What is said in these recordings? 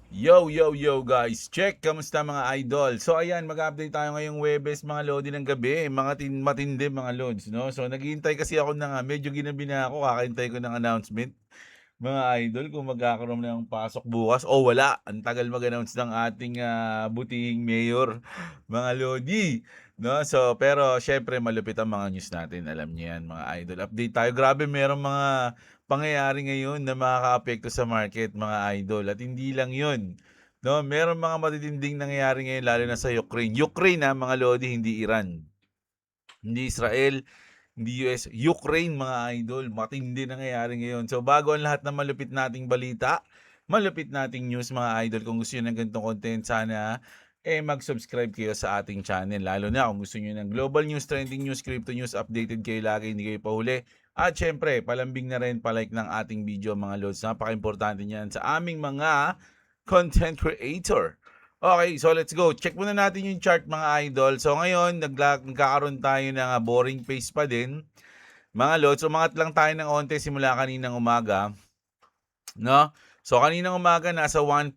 Yo guys, check! Kamusta mga idol? So ayan, mag-update tayo ngayong Webes mga lodi ng gabi, matindi mga lods, no? So naghihintay kasi ako medyo ginabi na ako, kakahintay ko ng announcement. Mga idol, kung magkakaroon ng pasok bukas o wala. Ang tagal mag-announce ng ating butihing mayor, mga lodi. No? So, pero syempre malupit ang mga news natin. Alam niyo yan, mga idol. Update tayo. Grabe, merong mga pangyayari ngayon na makakaapekto sa market, mga idol. At hindi lang yun. No, meron mga matitinding nangyayari ngayon lalo na sa Ukraine. Ukraine mga lodi, hindi Iran. Hindi Israel, hindi US, Ukraine mga idol. Matindi nangyayari ngayon. So bago ang lahat ng malupit nating balita, malupit nating news mga idol, kung gusto niyo ng ganitong content, sana mag-subscribe kayo sa ating channel. Lalo na kung gusto niyo ng global news, trending news, crypto news, updated kayo lagi, hindi kayo pahuli. At syempre, palambing na rin, palike ng ating video mga lods. Napaka-importante niyan sa aming mga content creator. Okay, so let's go. Check muna natin yung chart mga idol. So ngayon, nagkakaroon tayo ng boring pace pa din. Mga lods, umangat lang tayo ng onte simula kaninang umaga. No? So kaninang umaga nasa 1.08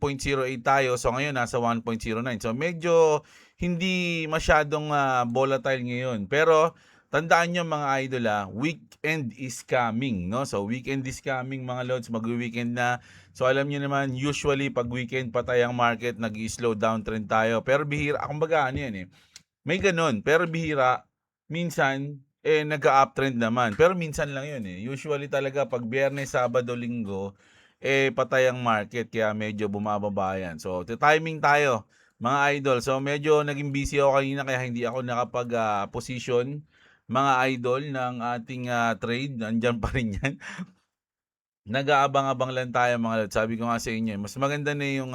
tayo. So ngayon nasa 1.09. So medyo hindi masyadong volatile ngayon. Pero tandaan nyo mga idol, weekend is coming, no? So weekend is coming mga lods, mag-weekend na. So alam niyo naman, usually pag weekend patay ang market, nag-slow down trend tayo. Pero bihira, kumbaga ano yan may ganun, pero bihira, minsan nag-uptrend naman. Pero minsan lang yun Usually talaga pag Biyernes, Sabado, Linggo, patay ang market kaya medyo bumababa yan. So, timing tayo mga idol. So, medyo naging busy ako kanina kaya hindi ako nakapag-position mga idol ng ating trade. Nandiyan pa rin yan. Nag-aabang-abang lang tayo mga lod. Sabi ko nga sa inyo, mas maganda na yung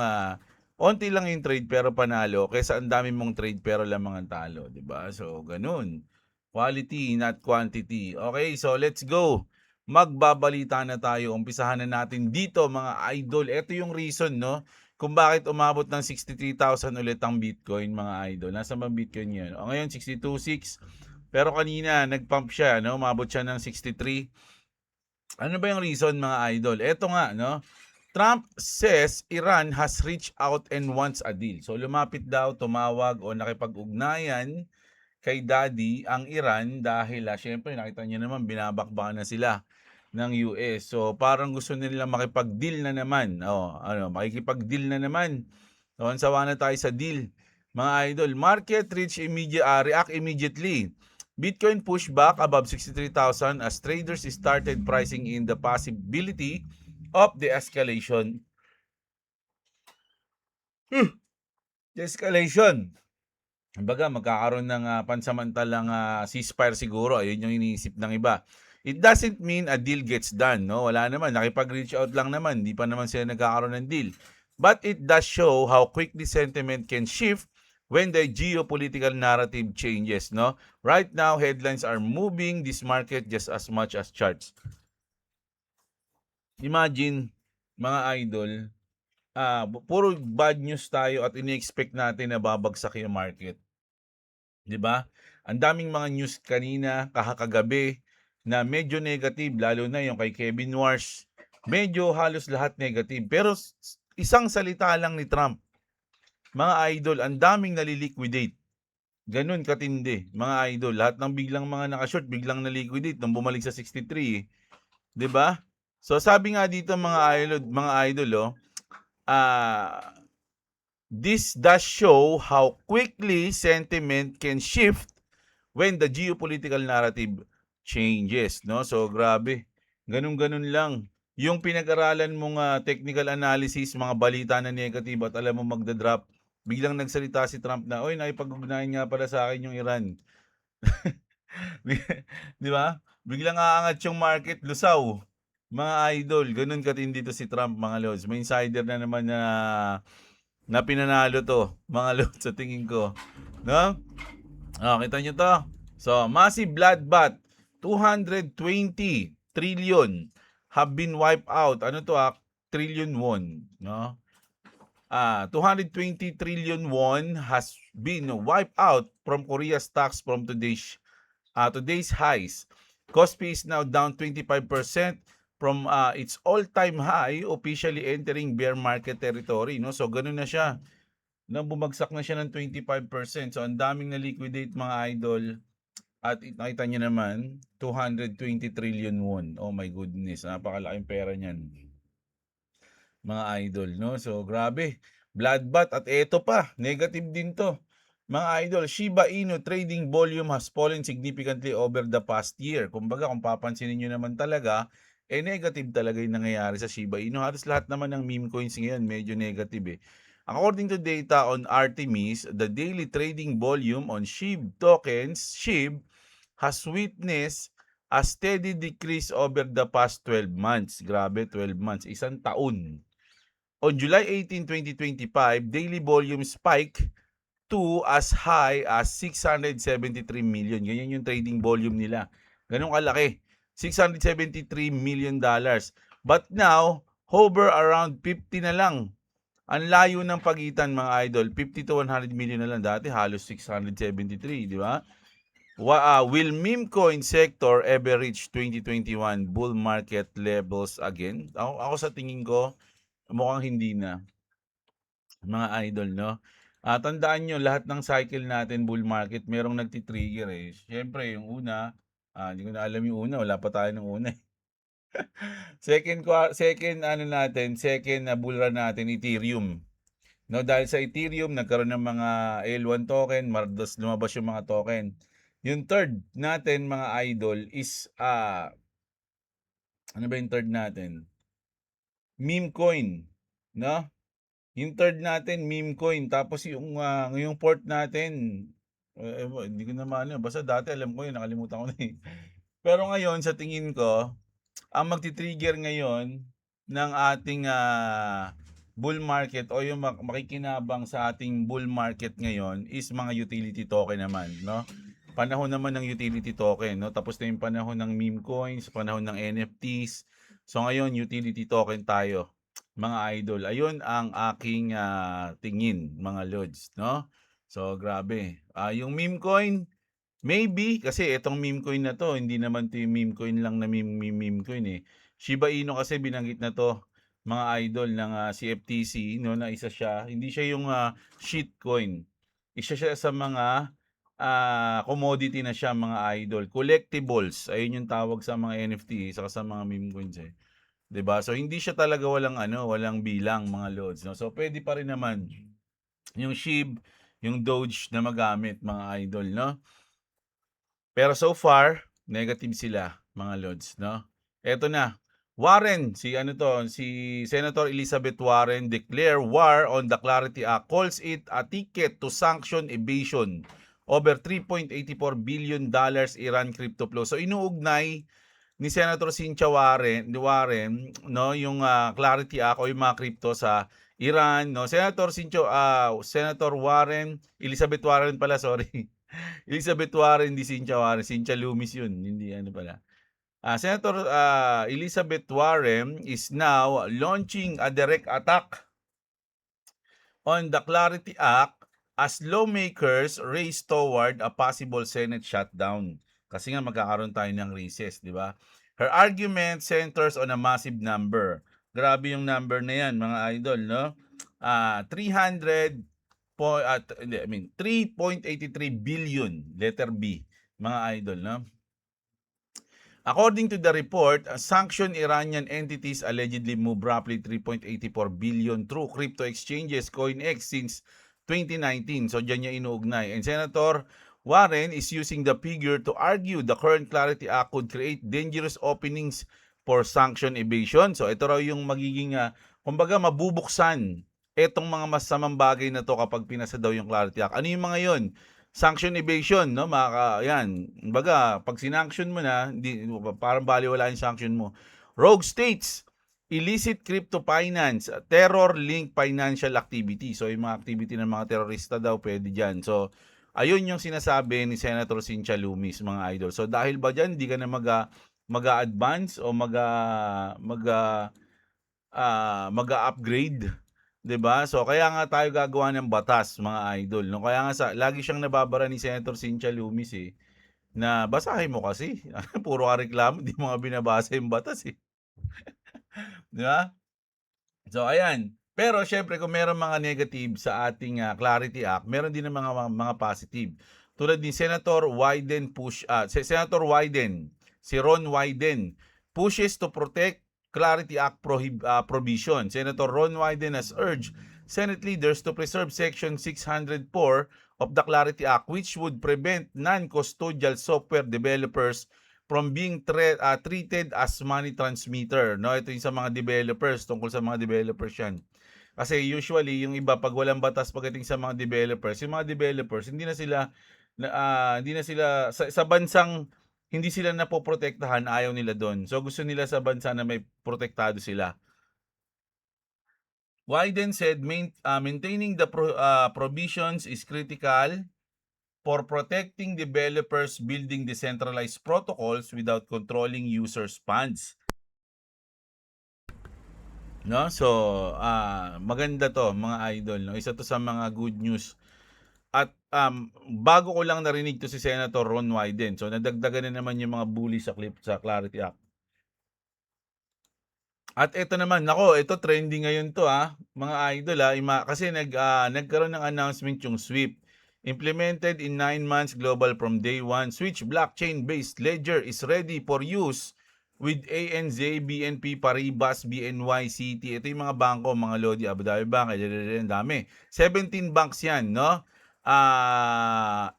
onti lang yung trade pero panalo kaysa ang dami mong trade pero lamang ang talo, 'di ba? So, ganun. Quality not quantity. Okay, so let's go. Magbabalita na tayo. Umpisahan na natin dito mga idol. Ito yung reason, no, kung bakit umabot ng 63,000 ulit ang Bitcoin mga idol. Nasa bang Bitcoin 'yan? O ngayon 62.6. Pero kanina nagpump siya, no? Umabot siya ng 63. Ano ba yung reason mga idol? Eto nga, no? Trump says Iran has reached out and wants a deal. So lumapit daw, tumawag o nakipag-ugnayan kay Daddy ang Iran dahil syempre nakita niyo naman binabakbakan na sila ng US. So parang gusto nila makipag-deal na naman. Makikipag-deal na naman. So sawa na tayo sa deal. Mga idol, market react immediately. Bitcoin push back above 63,000 as traders started pricing in the possibility of the escalation. Kumbaga magkakaroon ng pansamantalang ceasefire siguro. Ayun yung iniisip ng iba. It doesn't mean a deal gets done, no? Wala naman, nakipag-reach out lang naman, hindi pa naman sila nagkakaroon ng deal. But it does show how quickly sentiment can shift when the geopolitical narrative changes, no? Right now, headlines are moving this market just as much as charts. Imagine, mga idol, puro bad news tayo at ini-expect natin na babagsak yung market. 'Di ba? Ang daming mga news kanina, kakagabi na medyo negative, lalo na yung kay Kevin Wars. Medyo halos lahat negative. Pero isang salita lang ni Trump, mga idol, ang daming naliliquidate. Ganun katindi, mga idol. Lahat ng biglang mga naka-short, biglang naliquidate nung bumalik sa 63 'Di ba? So sabi nga dito mga idol, this does show how quickly sentiment can shift when the geopolitical narrative changes, no? So grabe. Ganun-ganun lang. Yung pinag-aralan mong technical analysis, mga balita na negative at alam mo magda-drop, biglang nagsalita si Trump na, "Oy, nakipag-ugnayan nga pala sa akin yung Iran." 'Di ba? Biglang aangat yung market, lusaw. Mga idol, ganun katindi to si Trump, mga lods. May insider na naman na pinanalo to, mga lods, sa tingin ko. No? Kita nyo to? So, massive bloodbath, 220 trillion have been wiped out. Ano to Trillion won, no? 220 trillion won has been wiped out from Korea's stocks from today's highs. Kospi is now down 25%, from its all-time high, officially entering bear market territory, no? So ganun na siya. Nang bumagsak na siya ng 25%. So ang daming na-liquidate mga idol. At nakita niyo naman, 220 trillion won. Oh my goodness, napakalaking pera niyan, mga idol, no? So grabe, bloodbath. At eto pa, negative din to. Mga idol, Shiba Inu trading volume has fallen significantly over the past year. Kumbaga, kung papansinin nyo naman talaga, negative talaga yung nangyayari sa Shiba Inu. Halos lahat naman ng meme coins ngayon, medyo negative eh. According to data on Artemis, the daily trading volume on SHIB tokens, SHIB, has witnessed a steady decrease over the past 12 months. Grabe, 12 months, isang taon. On July 18, 2025, daily volume spiked to as high as 673 million. Ganyan yung trading volume nila. Ganun kalaki. $673 million. But now, hover around 50 na lang. Ang layo ng pagitan mga idol, 50 to 100 million na lang. Dati halos 673, di ba? Will meme coin sector ever reach 2021 bull market levels again? Ako sa tingin ko, mukhang hindi na, mga idol, no? Tandaan nyo, lahat ng cycle natin, bull market, merong nagtitrigger eh. Siyempre, yung una, hindi ko na alam yung una, wala pa tayo ng una eh. Second na bull run natin, Ethereum. No, dahil sa Ethereum, nagkaroon ng mga L1 token, lumabas yung mga token. Yung third natin, mga idol, is, ano ba yung third natin? Meme coin, no? Yung third natin, meme coin. Tapos yung fourth natin, hindi ko na maano. Basta dati alam ko yun, nakalimutan ko na eh. Pero ngayon, sa tingin ko, ang magti-trigger ngayon ng ating bull market o yung makikinabang sa ating bull market ngayon is mga utility token naman, no? Panahon naman ng utility token, no? Tapos na yung panahon ng meme coins, panahon ng NFTs. So ngayon, utility token tayo, mga idol. Ayun ang aking tingin, mga lods, no? So grabe. Yung meme coin, maybe, kasi itong meme coin na to, hindi naman to yung meme coin lang na meme coin eh. Shiba Inu kasi binanggit na to, mga idol ng CFTC, no, na isa siya. Hindi siya yung shitcoin. Isa siya sa mga commodity na siya, mga idol. Collectibles, ayun yung tawag sa mga NFT, saka sa mga meme coins eh. 'Di ba? So hindi siya talaga walang bilang, mga lods, no. So pwede pa rin naman yung SHIB, yung Doge na magamit, mga idol, no. Pero so far, negative sila, mga lods, no? Eto na. Warren, si Senator Elizabeth Warren declare war on the Clarity Act, calls it a ticket to sanction evasion. Over $3.84 billion Iran crypto flow. So inuugnay ni Senator Cynthia Warren, no, yung Clarity Act o yung mga crypto sa Iran, no. Senator Warren, Elizabeth Warren pala, sorry. Elizabeth Warren, di Cynthia Warren. Cynthia Lummis yun, hindi ano pala. Senator Elizabeth Warren is now launching a direct attack on the Clarity Act as lawmakers race toward a possible Senate shutdown. Kasi nga magkakaroon tayo ng recess, di ba? Her argument centers on a massive number. Grabe yung number na yan, mga idol, no? 3.83 billion, letter B, mga idol, no? According to the report, sanctioned Iranian entities allegedly moved roughly 3.84 billion through crypto exchanges, CoinEx, since 2019. So dyan niya inuugnay. And Senator Warren is using the figure to argue the current Clarity Act could create dangerous openings for sanction evasion. So ito raw yung magiging, kumbaga mabubuksan etong mga masamang bagay na to kapag pinasa daw yung Clarity Act. Ano yung mga yon? Sanction evasion, no? Yan. Kumbaga, pag sinanction mo na, parang baliwala yung sanction mo. Rogue states, illicit crypto finance, terror-linked financial activity. So, yung mga activity ng mga terorista daw, pwede dyan. So, ayun yung sinasabi ni Senator Cynthia Lummis, mga idol. So, dahil ba dyan, hindi ka na mag-advance o mag-upgrade, 'di ba? So kaya nga tayo gagawa ng batas, mga idol, no? Kaya nga lagi siyang nababara ni Senator Cynthia Lummis eh, na basahin mo kasi. Puro ka reklamo, di mo nga binabasa yung batas eh. 'Di ba? So ayan, pero siyempre kung merong mga negative sa ating, Clarity Act, meron din ng mga positive. Tulad ni Senator Senator Wyden, si Ron Wyden, pushes to protect Clarity Act provision. Senator Ron Wyden has urged Senate leaders to preserve Section 604 of the Clarity Act, which would prevent non-custodial software developers from being treated as money transmitter, no? Ito yung sa mga developers, tungkol sa mga developers yan. Kasi usually, yung iba, pag walang batas pagdating sa mga developers, yung mga developers, hindi na sila, sa bansang hindi sila napoprotektahan, ayaw nila doon. So, gusto nila sa bansa na may protektado sila. Wyden said maintaining the provisions is critical for protecting developers building decentralized protocols without controlling users' funds. No? So, maganda to mga idol. No? Isa to sa mga good news. At bago ko lang narinig to si Senator Ron Wyden. So, nadagdagan na naman yung mga bully sa Clarity Act. At ito naman, nako, ito trending ngayon to mga idol kasi nagkaroon ng announcement yung SWIFT. Implemented in 9 months global from day 1, Switch blockchain-based ledger is ready for use with ANZ, BNP Paribas, BNY, Citi. Ito yung mga bangko, mga Lodi, Abu Dhabi Bank, ang dami. 17 banks yan, no?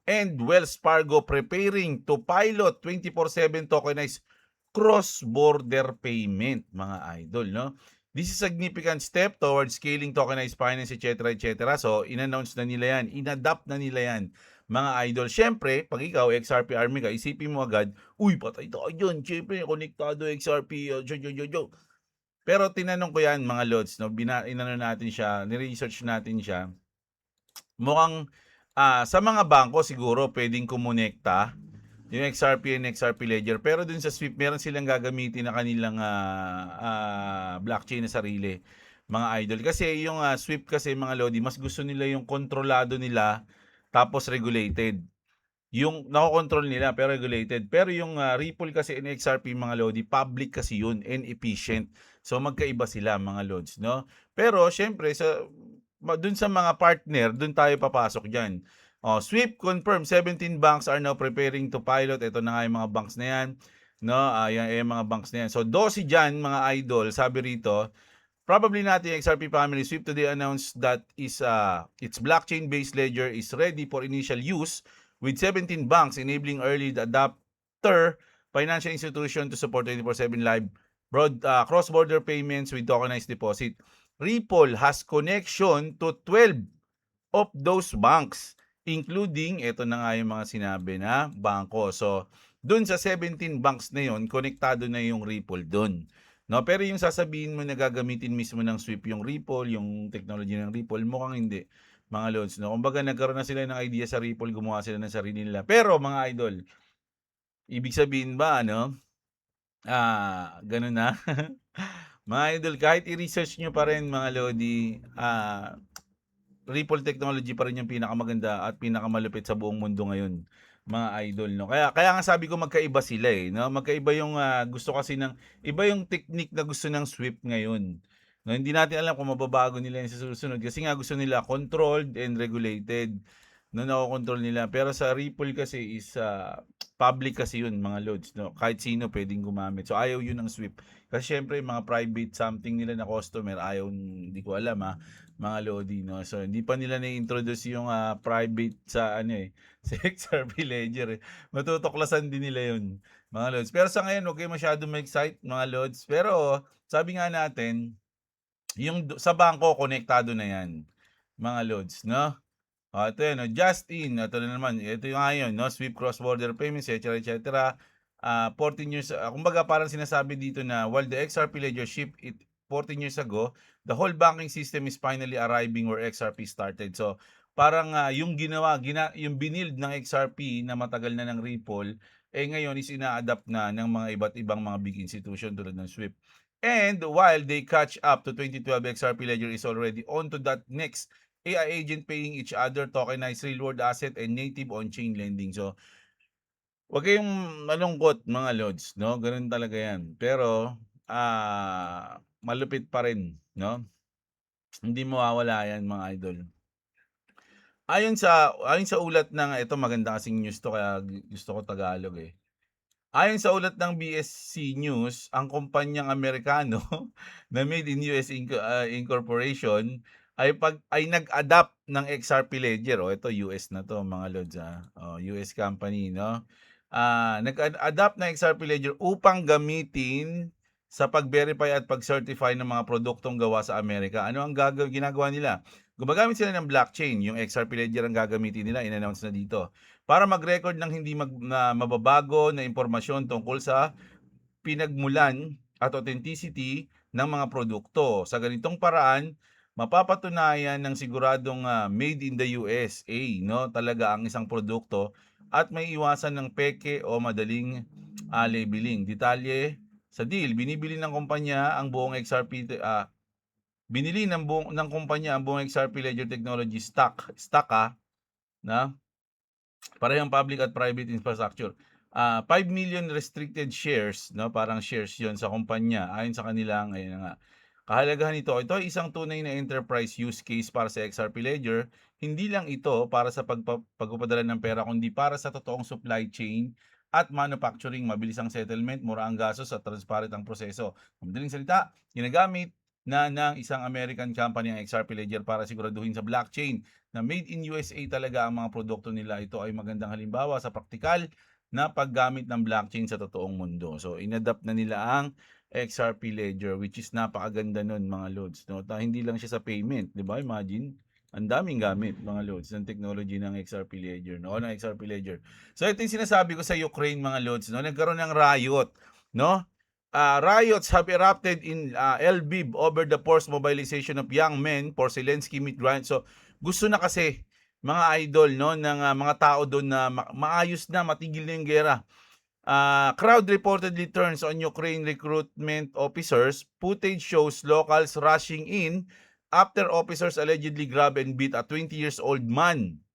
And Wells Fargo preparing to pilot 24/7 tokenized cross-border payment, mga idol, no? This is a significant step towards scaling tokenized finance, etc., etc. So, in-announce na nila yan, in-adapt na nila yan, mga idol. Siyempre, pag ikaw, XRP Army ka, isipin mo agad, uy, patay tayo yun. Siyempre, konektado XRP, Pero tinanong ko yan, mga lods, no? Natin siya, ni-research natin siya. Mukhang, sa mga bangko, siguro, pwedeng kumonekta yung XRP and XRP Ledger. Pero dun sa SWIFT, meron silang gagamitin na kanilang blockchain na sarili, mga idol. Kasi yung SWIFT kasi, mga Lodi, mas gusto nila yung kontrolado nila tapos regulated. Yung nakokontrol nila pero regulated. Pero yung Ripple kasi and XRP, mga Lodi, public kasi yun and efficient. So magkaiba sila, mga Lods, no? Pero syempre dun sa mga partner, dun tayo papasok diyan. SWIFT confirmed 17 banks are now preparing to pilot. Ito na nga yung mga banks na yan. No, yung mga banks na yan. So 12 diyan, mga idol, sabi rito, probably natin XRP family. SWIFT today announced that its blockchain-based ledger is ready for initial use with 17 banks enabling early adopter financial institution to support 24/7 live cross-border payments with tokenized deposit. Ripple has connection to 12 of those banks, including, ito na nga yung mga sinabi na bangko. So, dun sa 17 banks na yon, konektado na yung Ripple dun. No, pero yung sasabihin mo na gagamitin mismo ng SWIFT yung Ripple, yung technology ng Ripple, mukhang hindi, mga lods. No? Kumbaga, nagkaroon na sila ng idea sa Ripple, gumawa sila ng sarili nila. Pero, mga idol, ibig sabihin ba, ganun na? Mga idol, kahit i-research nyo pa rin, mga Lodi, Ripple technology pa rin yung pinakamaganda at pinakamalupit sa buong mundo ngayon, mga idol, no? Kaya nga sabi ko magkaiba sila no? Magkaiba yung gusto kasi iba yung technique na gusto ng SWIFT ngayon. No, hindi natin alam kung mababago nila yung sa susunod kasi nga gusto nila controlled and regulated. No, nakokontrol nila. Pero sa Ripple kasi is public kasi yun, mga loads, no? Kahit sino pwedeng gumamit. So ayaw yun ng SWIFT. Kasi syempre mga private something nila na customer, ayaw, hindi ko alam mga Lodi, no? So hindi pa nila na-introduce yung private sa sa XRP Ledger. Matutuklasan din nila yun, mga Lods. Pero sa ngayon, okay masyado ma-excite, mga Lods. Pero sabi nga natin, yung sa bangko, konektado na yan, mga Lods, no? Ito yan, Justin, ito na naman, ito yung ngayon, no? SWIFT cross-border payments, etc., etc. 14 years, kumbaga parang sinasabi dito na while the XRP Ledger shipped it 14 years ago, the whole banking system is finally arriving where XRP started. So, parang yung yung binild ng XRP na matagal na ng Ripple, ngayon is ina-adapt na ng mga iba't ibang mga big institution tulad ng SWIFT. And while they catch up to 2012, XRP Ledger is already on to that next AI agent paying each other, tokenized real-world asset, and native on-chain lending. So, wag kayong malungkot, mga lods, no? Ganun talaga yan. Pero, malupit pa rin, 'no? Hindi mawawala 'yan mga idol. Ayon sa ulat ng ito maganda kasing news 'to kaya gusto ko Tagalog, eh. Ayon sa ulat ng BSC News, ang kumpanyang Amerikano na made in US incorporation ay nag-adapt ng XRP Ledger. Oh, ito US na 'to mga lods, US company 'no. Nag-adapt ng XRP Ledger upang gamitin sa pag-verify at pag-certify ng mga produktong gawa sa Amerika. Ano ang ginagawa nila? Gumagamit sila ng blockchain, yung XRP Ledger ang gagamitin nila, in-announce na dito para mag-record ng hindi mababago na impormasyon tungkol sa pinagmulan at authenticity ng mga produkto. Sa ganitong paraan, mapapatunayan ng siguradong made in the USA, no? Talaga ang isang produkto at may iwasan ng peke o madaling labeling. Detalye sa deal, binili ng kumpanya ang buong XRP Ledger Technology stock na parehong public at private infrastructure. 5 million restricted shares, no? Parang shares 'yon sa kumpanya ayon sa kanilang ayun nga. Kahalagahan nito, ito ay isang tunay na enterprise use case para sa XRP Ledger. Hindi lang ito para sa pagpapadala ng pera kundi para sa totoong supply chain at manufacturing. Mabilis ang settlement, mura ang gastos at transparent ang proseso. Madaling salita, ginagamit na ng isang American company ang XRP Ledger para siguraduhin sa blockchain na made in USA talaga ang mga produkto nila. Ito ay magandang halimbawa sa praktikal na paggamit ng blockchain sa totoong mundo. So, inadapt na nila ang XRP Ledger which is napakaganda nun mga loads. No? Hindi lang siya sa payment, di ba? Imagine, ang daming gamit mga loads ng technology ng XRP Ledger, no? Ng XRP Ledger. So, ito yung sinasabi ko sa Ukraine mga loads, no? Nagkaroon ng riot, no? Riots have erupted in Lviv over the forced mobilization of young men for Zelensky meet grind. So, gusto na kasi mga idol no ng mga tao doon na maayos na matigil na yung gera. Crowd reportedly turns on Ukraine recruitment officers. Footage shows locals rushing in after officers allegedly grab and beat a 20 years old man.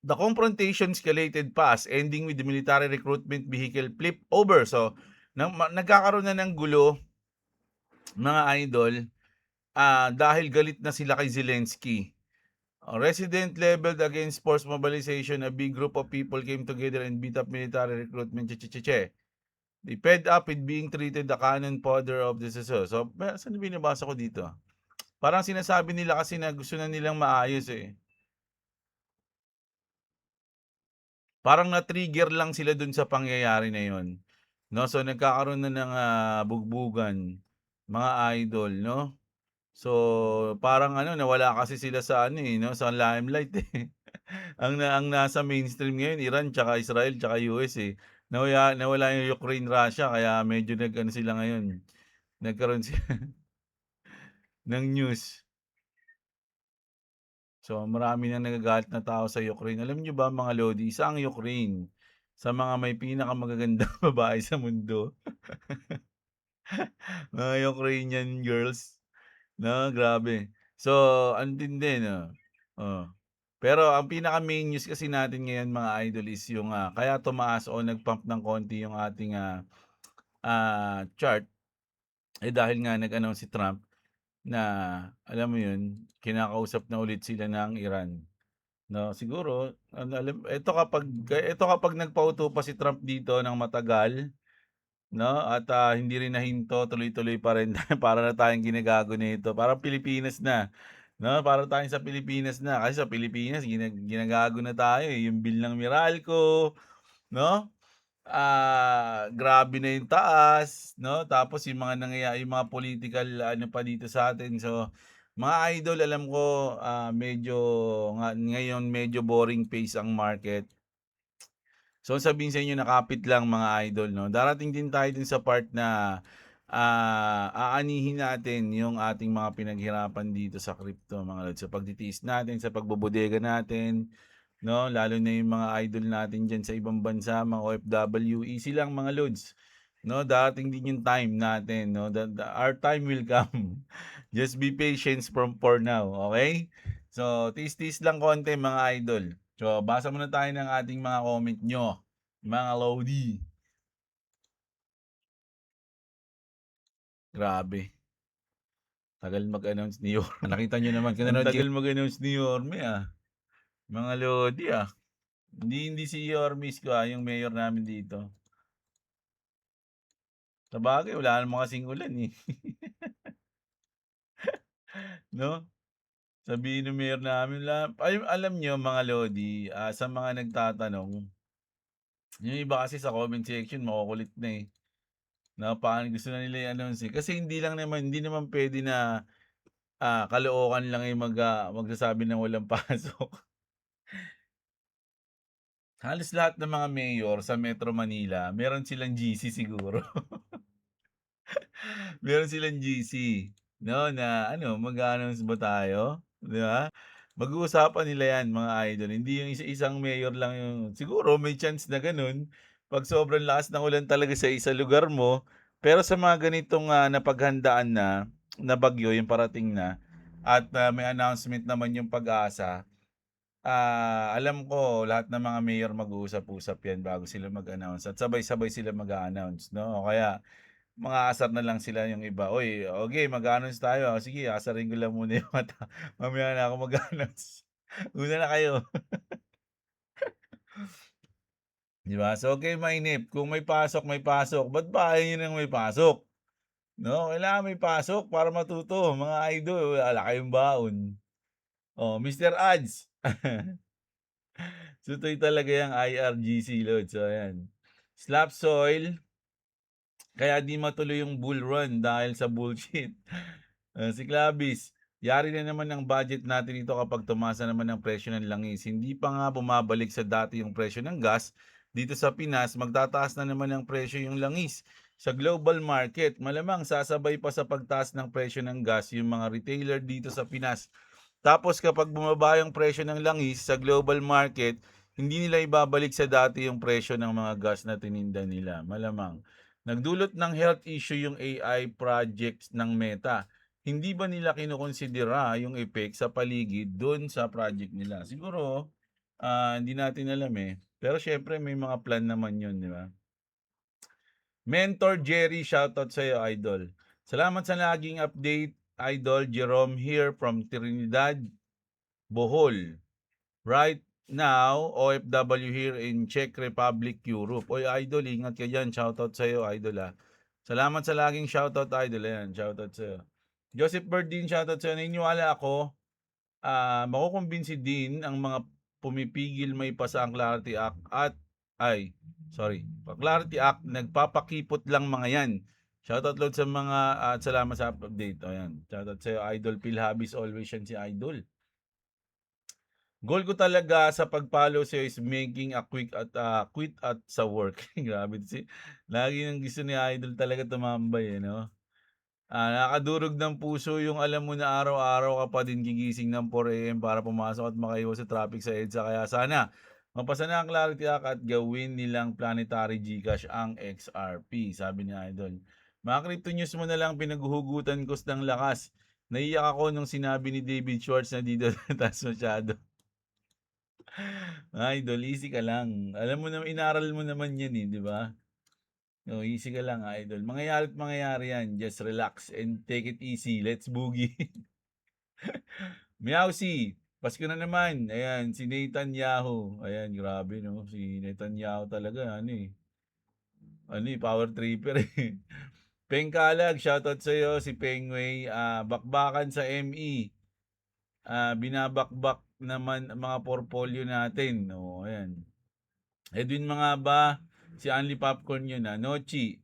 The confrontation escalated fast, ending with the military recruitment vehicle flip over. So, nagkakaroon na ng gulo mga idol dahil galit na sila kay Zelensky. Resident leveled against forced mobilization. A big group of people came together and beat up military recruitment. They fed up with being treated the cannon fodder of the so. So, saan binabasa ko dito? Parang sinasabi nila kasi na gusto na nilang maayos eh. Parang na-trigger lang sila dun sa pangyayari na yon. No, so nagkakaroon na ng bugbugan mga idol, no? So, parang nawala kasi sila sa no, sa limelight eh. ang nasa mainstream ngayon Iran tsaka Israel tsaka US eh. Nawala yung Ukraine, Russia kaya medyo sila ngayon. Nagkaroon sila ng news. So, marami nang nagagalit na tao sa Ukraine. Alam niyo ba mga lodi, isa ang Ukraine sa mga may pinakamagagandang babae sa mundo. Mga Ukrainian girls. No, grabe. So, ang tindi, no? Oh. Pero ang pinaka-main news kasi natin ngayon mga idol is yung kaya tumaas o nag-pump ng konti yung ating chart dahil nga nag-announce si Trump na alam mo yun, kinakausap na ulit sila ng Iran. No, siguro ito kapag nagpauto pa si Trump dito ng matagal, no? At hindi rin nahinto, tuloy-tuloy pa rin para na tayong ginagago nito. Parang Pilipinas na, no? Para tayong sa Pilipinas na. Kasi sa Pilipinas ginagago na tayo eh. Yung bill ng Meralco, no? Grabe na yung taas, no? Tapos yung mga nangyayari, yung mga political pa dito sa atin. So, mga idol, alam ko medyo ngayon medyo boring pace ang market. So sabihin sa inyo nakapit lang mga idol, no? Darating din tayo din sa part na aanihin natin yung ating mga pinaghirapan dito sa crypto mga lods. Sa pagtitiis natin, sa pagbobodega natin, no? Lalo na yung mga idol natin diyan sa ibang bansa, mga OFW, easy lang mga lods. No, darating din yung time natin, no? Our time will come. Just be patient from for now, okay? So, tiis-tiis lang konti mga idol. So, basa muna tayo ng ating mga comment nyo, mga Lodi. Grabe, tagal mag-announce ni Yorme. Nakita niyo naman kung Ang nanood tagal kayo mag-announce ni Yorme, mga lodi, Hindi si Yorme Isko, yung mayor namin dito. Sabagay wala naman kasing ulan, 'no? Sabihin ng mayor namin alam niyo mga lodi, sa mga nagtatanong, yung iba kasi sa comment section makukulit na, na parang gusto na nila i-announce, Kasi hindi naman puwede na, Caloocan lang yung magsasabi ng walang pasok. Halos lahat ng mga mayor sa Metro Manila meron silang GC siguro. Meron silang GC, 'no, na ano, mag-a-announce ba tayo, 'di ba? Mag-uusapan nila 'yan mga idol, hindi yung isa-isang mayor lang yung siguro may chance na gano'n 'pag sobrang lakas ng ulan talaga sa isang lugar mo. Pero sa mga ganitong, napaghandaan na bagyo yung parating na at, may announcement naman yung PAG-ASA, alam ko lahat ng mga mayor mag-uusap-usap 'yan bago sila mag-announce at sabay-sabay sila mag-a-announce, 'no, o kaya mga asar na lang sila yung iba, "Uy, okey mag-a-announce tayo, sige aasarin ko lang muna yung mata, mamaya na ako mag-a-announce, una na kayo." 'Di ba? So, huwag kayong mainip, kung may pasok, ba't ba ayaw niyo ng may pasok, 'no? Kailangan may pasok para matuto mga idol, wala kayong baon. Oh, Mr. Ads, sutoy talaga yang IRGC load, so ayan. Slap soil, kaya di matuloy yung bull run dahil sa bullshit. Si Clavis, yari na naman ang budget natin ito kapag tumasa naman ang presyo ng langis. Hindi pa nga bumabalik sa dati yung presyo ng gas. Dito sa Pinas, magtataas na naman ang presyo yung langis. Sa global market, malamang sasabay pa sa pagtaas ng presyo ng gas yung mga retailer dito sa Pinas. Tapos kapag bumaba yung presyo ng langis sa global market, hindi nila ibabalik sa dati yung presyo ng mga gas na tininda nila. Malamang. Nagdulot ng health issue yung AI projects ng Meta. Hindi ba nila kinokonsidera yung effect sa paligid doon sa project nila? Siguro, hindi natin alam Pero syempre may mga plan naman yun, di ba? Mentor Jerry, shoutout sa'yo, idol. Salamat sa laging update, idol. Jerome here from Trinidad, Bohol. Right now, OFW here in Czech Republic, Europe. Oy, idol, ingat ka dyan. Shoutout sa'yo, idol, Salamat sa laging shoutout, idol. Ayan, shoutout sa'yo. Joseph Berdin, shoutout sa'yo. Naniniwala ako, makukumbinsi din ang mga pumipigil may pasa ang Clarity Act Clarity Act, nagpapakipot lang mga yan. Shoutout load sa mga at salamat sa update. Ayan, shoutout sa'yo, idol. Pilhabis always yan si idol. Goal ko talaga sa pag-follow sa'yo is making a quit at sa work. Grabe lagi ng gusto ni idol talaga tumambay, 'no? Nakakadurog ng puso yung alam mo na araw-araw ka pa din gigising ng 4 AM para pumasok at makaiwas sa traffic sa EDSA. Kaya sana mapasa na ang Clarity Act at gawin nilang planetary GCash ang XRP, sabi ni idol. Mga crypto news mo na lang pinaghuhugutan ko ng lakas. Naiyak ako nung sinabi ni David Schwartz na di daw taas masyado. Idol, easy ka lang. Alam mo naman, inaral mo naman yan di ba? No, easy ka lang, idol. Mangyayari at mangyayari yan. Just relax and take it easy. Let's boogie. Meowsy, Pasko na naman. Ayan, si Netanyahu. Ayan, grabe, no? Si Netanyahu talaga, power tripper, Peng Kalag, shoutout sa'yo. Si Pengway, bakbakan sa ME. Binabakbak naman ang mga portfolio natin. O, ayan. Edwin mga ba, si Anli Popcorn yun Nochi,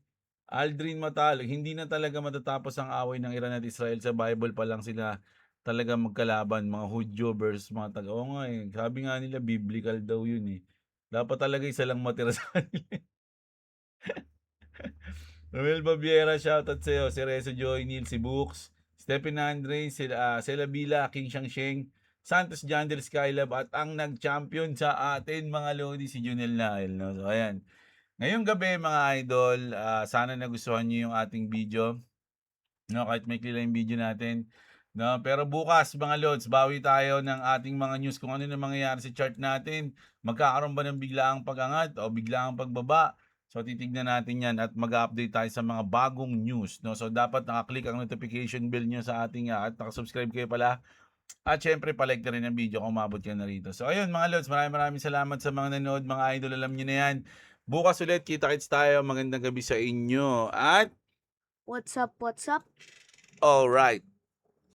Aldrin Matalo, hindi na talaga matatapos ang away ng Iran at Israel. Sa Bible pa lang sila talaga magkalaban, mga Hudyo versus mga taga. Oo nga sabi nga nila biblical daw yun Dapat talaga isa lang matira sa kanila. Romel Babiera, shoutout sa'yo. Si Rezo Joy, Neil, si Books, Stephen Andre, Sela Bila, King Shangsheng, Santos Jander Skylab, at ang nag-champion sa atin mga lodi, si Junel Nael. No? So, ayan. Ngayong gabi mga idol, sana nagustuhan niyo yung ating video. No, kahit may lang yung video natin. No, pero bukas mga lods, bawi tayo ng ating mga news kung ano na mangyayari sa chart natin. Magkakaroon ba ng biglaang pag-angat o biglaang pagbaba? So titignan natin 'yan at mag-a-update tayo sa mga bagong news 'no. So dapat naka-click ang notification bell niyo sa ating, at naka-subscribe kayo pala at siyempre pa-like na rin ang video kung umabot ka na rito. So ayun mga lods, maraming maraming salamat sa mga nanood, mga idol, alam niyo na 'yan. Bukas ulit kita-kits tayo, magandang gabi sa inyo at What's up, what's up? alright.